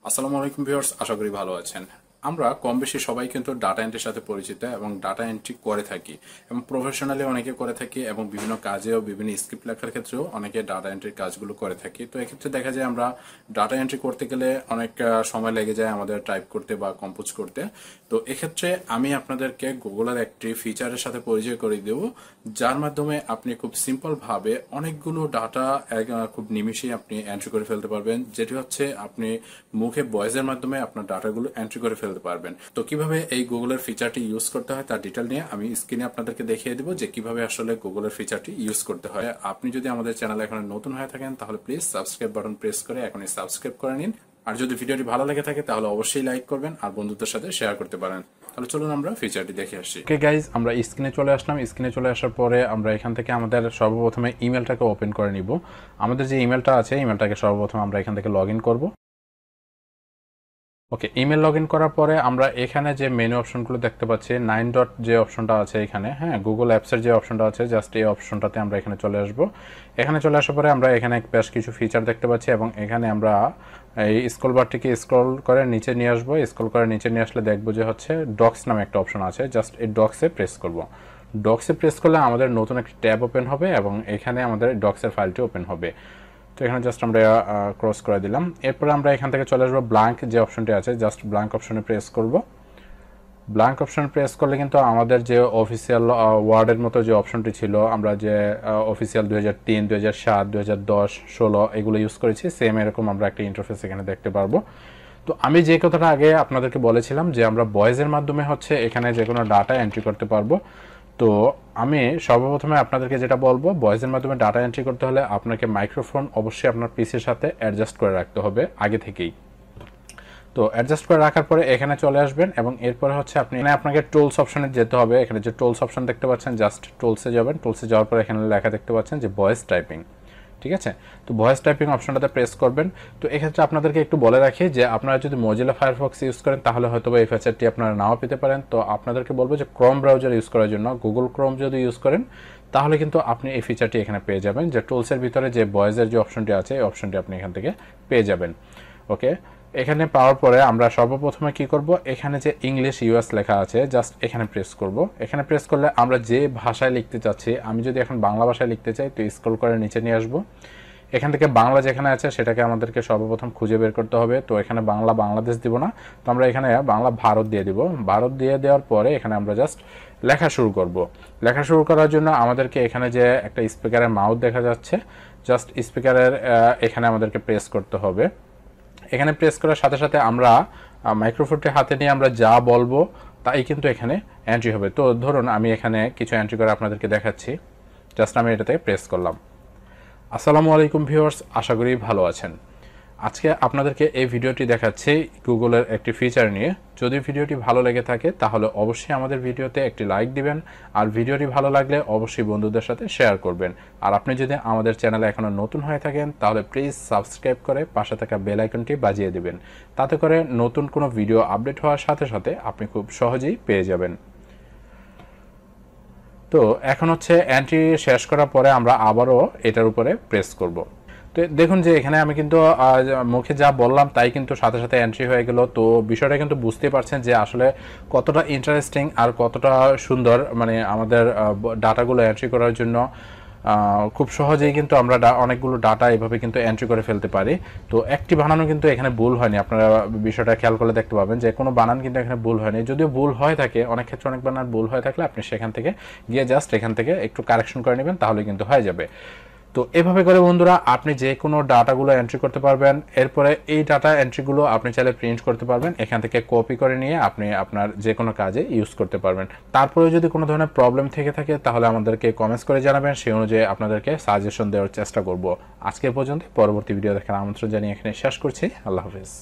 আসসালামু আলাইকুম ভিউয়ার্স, আশা করি ভালো আছেন। আমরা কম বেশি সবাই কিন্তু ডাটা এন্ট্রির সাথে পরিচিত এবং ডাটা এন্ট্রি করে থাকি এবং প্রফেশনালি অনেকে করে থাকি এবং বিভিন্ন কাজেও বিভিন্ন স্ক্রিপ্ট লেখার ক্ষেত্রেও অনেকে ডাটা এন্ট্রির কাজগুলো করে থাকি। তো এক্ষেত্রে দেখা যায় আমরা ডাটা এন্ট্রি করতে গেলে অনেক সময় লেগে যায় আমাদের টাইপ করতে বা কম্পোজ করতে। তো এক্ষেত্রে আমি আপনাদেরকে গুগলের একটি ফিচারের সাথে পরিচয় করে দেব, যার মাধ্যমে আপনি খুব সিম্পল ভাবে অনেকগুলো ডাটা খুব নিমিশেই আপনি এন্ট্রি করে ফেলতে পারবেন, যেটি হচ্ছে আপনি মুখে ভয়েসের মাধ্যমে আপনার ডাটাগুলো এন্ট্রি করে ফেলতে পারবেন। তো কিভাবে এই গুগলের ফিচারটি ইউজ করতে হয় তার ডিটেল নিয়ে আমি স্ক্রিনে আপনাদেরকে দেখিয়ে দিব যে কিভাবে আসলে গুগলের ফিচারটি ইউজ করতে হয়। আপনি যদি আমাদের চ্যানেলে এখন নতুন হয়ে থাকেন তাহলে প্লিজ সাবস্ক্রাইব বাটন প্রেস করে এখনই সাবস্ক্রাইব করে নিন। আর যদি ভিডিওটি ভালো লেগে থাকে তাহলে অবশ্যই লাইক করবেন আর বন্ধুদের সাথে শেয়ার করতে পারেন। তাহলে চলুন আমরা ফিচারটি দেখে আসি। ওকে গাইজ, আমরা স্ক্রিনে চলে আসলাম। স্ক্রিনে চলে আসার পরে আমরা এখান থেকে আমাদের সর্বপ্রথমে ইমেলটাকে ওপেন করে নিব। আমাদের যে ইমেলটা আছে ইমেলটাকে সর্বপ্রথম আমরা এখান থেকে লগ ইন করবো। ওকে, ইমেল লগ ইন করার পরে আমরা এখানে যে মেনু অপশনগুলো দেখতে পাচ্ছি, 9 ডট যে অপশনটা আছে এখানে, হ্যাঁ, গুগল অ্যাপসের যে অপশনটা আছে, জাস্ট এই অপশনটাতে আমরা এখানে চলে আসব। এখানে চলে আসার পরে আমরা এখানে বেশ কিছু ফিচার দেখতে পাচ্ছি এবং এখানে আমরা এই স্ক্রল বারটিকে স্ক্রল করে নিচে নিয়ে আসবো। স্ক্রল করে নিচে নিয়ে আসলে দেখবো যে হচ্ছে ডক্স নামে একটা অপশন আছে, জাস্ট এই ডক্সে প্রেস করব। ডক্সে প্রেস করলে আমাদের নতুন একটা ট্যাব ওপেন হবে এবং এখানে আমাদের ডক্সের ফাইলটি ওপেন হবে। তো এখানে জাস্ট আমরা ক্রস করে দিলাম। এরপরে আমরা এখান থেকে চলে আসবো ব্ল্যাঙ্ক যে অপশনটি আছে, জাস্ট ব্ল্যাঙ্ক অপশনে প্রেস করব। ব্ল্যাঙ্ক অপশন প্রেস করলে কিন্তু আমাদের যে অফিসিয়াল ওয়ার্ডের মতো যে অপশনটি ছিল, আমরা যে অফিসিয়াল 2003, 2007, 2010, 16 এগুলো ইউজ করেছি, সেম এরকম আমরা একটা ইন্টারফেস এখানে দেখতে পারবো। তো আমি যে কথাটা আগে আপনাদেরকে বলেছিলাম যে আমরা ভয়েসের মাধ্যমে হচ্ছে এখানে যে কোনো ডাটা এন্ট্রি করতে পারবো। তো আমি সর্বপ্রথমে আপনাদেরকে যেটা বলবো, ভয়েসের মাধ্যমে ডাটা এন্ট্রি করতে হলে আপনাকে মাইক্রোফোন অবশ্যই আপনার পিসির সাথে অ্যাডজাস্ট করে রাখতে হবে আগে থেকেই। তো অ্যাডজাস্ট করে রাখার পরে এখানে চলে আসবেন এবং এরপরে হচ্ছে আপনাকে টুলস অপশনে যেতে হবে। এখানে যে টুলস অপশন দেখতে পাচ্ছেন, জাস্ট টুলসে যাবেন। টুলসে যাওয়ার পরে এখানে লেখা দেখতে পাচ্ছেন যে ভয়েস টাইপিং, ঠিক আছে। তো ভয়েস টাইপিং অপশনটাতে প্রেস করবেন। তো এক্ষেত্রে আপনাদেরকে একটু বলে রাখি যে আপনারা যদি মজিলা ফায়ারফক্স ইউজ করেন তাহলে হয়তো এই ফিচারটি আপনারা নাও পেতে পারেন। তো আপনাদেরকে বলবো যে ক্রোম ব্রাউজার ইউজ করার জন্য গুগল ক্রোম যদি ইউজ করেন তাহলে কিন্তু আপনি এই ফিচারটি এখানে পেয়ে যাবেন, যে টুলসের ভিতরে যে ভয়েসের যে অপশনটি আছে এই অপশনটি আপনি এখান থেকে পেয়ে যাবেন। ওকে, এখানে পাওয়ার পরে আমরা সর্বপ্রথমে কি করব, এখানে যে ইংলিশ ইউএস লেখা আছে জাস্ট এখানে প্রেস করব। এখানে প্রেস করলে আমরা যে ভাষায় লিখতে চাচ্ছি, আমি যদি এখন বাংলা ভাষায় লিখতে চাই তো স্ক্রল করে নিচে নিয়ে আসবো। এখান থেকে বাংলা যেখানে আছে সেটাকে আমাদেরকে সর্বপ্রথম খুঁজে বের করতে হবে। তো এখানে বাংলা বাংলাদেশ দিব না, তো আমরা এখানে বাংলা ভারত দিয়ে দিব। ভারত দিয়ে দেওয়ার পরে এখানে আমরা জাস্ট লেখা শুরু করব। লেখা শুরু করার জন্য আমাদেরকে এখানে যে একটা স্পিকারের মাউথ দেখা যাচ্ছে, জাস্ট স্পিকারের এখানে আমাদেরকে প্রেস করতে হবে। এখানে প্রেস করার সাথে সাথে আমরা মাইক্রোফোনটি হাতে নিয়ে আমরা যা বলবো তাই কিন্তু এখানে এন্ট্রি হবে। তো ধরুন আমি এখানে কিছু এন্ট্রি করে আপনাদেরকে দেখাচ্ছি। জাস্ট আমি এটাতে প্রেস করলাম। আসসালামু আলাইকুম ভিউয়ার্স, আশা করি ভালো আছেন। আজকে আপনাদেরকে এই ভিডিওটি দেখাচ্ছি গুগলের একটি ফিচার নিয়ে। যদি ভিডিওটি ভালো লেগে থাকে তাহলে অবশ্যই আমাদের ভিডিওতে একটি লাইক দিবেন, আর ভিডিওটি ভালো লাগলে অবশ্যই বন্ধুদের সাথে শেয়ার করবেন। আর আপনি যদি আমাদের চ্যানেলে এখনও নতুন হয়ে থাকেন তাহলে প্লিজ সাবস্ক্রাইব করে পাশে থাকা বেল আইকনটি বাজিয়ে দিবেন। তাতে করে নতুন কোনো ভিডিও আপডেট হওয়ার সাথে সাথে আপনি খুব সহজেই পেয়ে যাবেন। তো এখন হচ্ছে এন্ট্রি শেষ করার পরে আমরা আবারও এটার উপরে প্রেস করব। তো দেখুন যে এখানে আমি কিন্তু মুখে যা বললাম তাই কিন্তু সাথে সাথে এন্ট্রি হয়ে গেল। তো বিষয়টা কিন্তু বুঝতে পারছেন যে আসলে কতটা ইন্টারেস্টিং আর কতটা সুন্দর, মানে আমাদের ডাটাগুলো এন্ট্রি করার জন্য খুব সহজেই কিন্তু আমরা অনেকগুলো ডাটা এভাবে কিন্তু এন্ট্রি করে ফেলতে পারি। তো একটি বানানও কিন্তু এখানে ভুল হয়নি, আপনারা বিষয়টা খেয়াল করলে দেখতে পাবেন যে কোনো বানান কিন্তু এখানে ভুল হয়নি। যদিও ভুল হয়ে থাকে, অনেক ক্ষেত্রে অনেক বানান ভুল হয়ে থাকলে আপনি সেখান থেকে গিয়ে জাস্ট এখান থেকে একটু কারেকশন করে নেবেন, তাহলে কিন্তু হয়ে যাবে। তো এভাবে করে বন্ধুরা আপনি যে কোনো ডাটাগুলো এন্ট্রি করতে পারবেন। এরপরে এই ডাটা এন্ট্রিগুলো আপনি চাইলে প্রিন্ট করতে পারবেন, এখান থেকে কপি করে নিয়ে আপনি আপনার যে কোনো কাজে ইউজ করতে পারবেন। তারপরে যদি কোনো ধরনের প্রবলেম থেকে থাকে তাহলে আমাদেরকে কমেন্টস করে জানাবেন, সেই অনুযায়ী আপনাদেরকে সাজেশন দেওয়ার চেষ্টা করব। আজকে পর্যন্ত, পরবর্তী ভিডিও দেখার আমন্ত্রণ জানিয়ে এখানে শেষ করছি। আল্লাহ হাফেজ।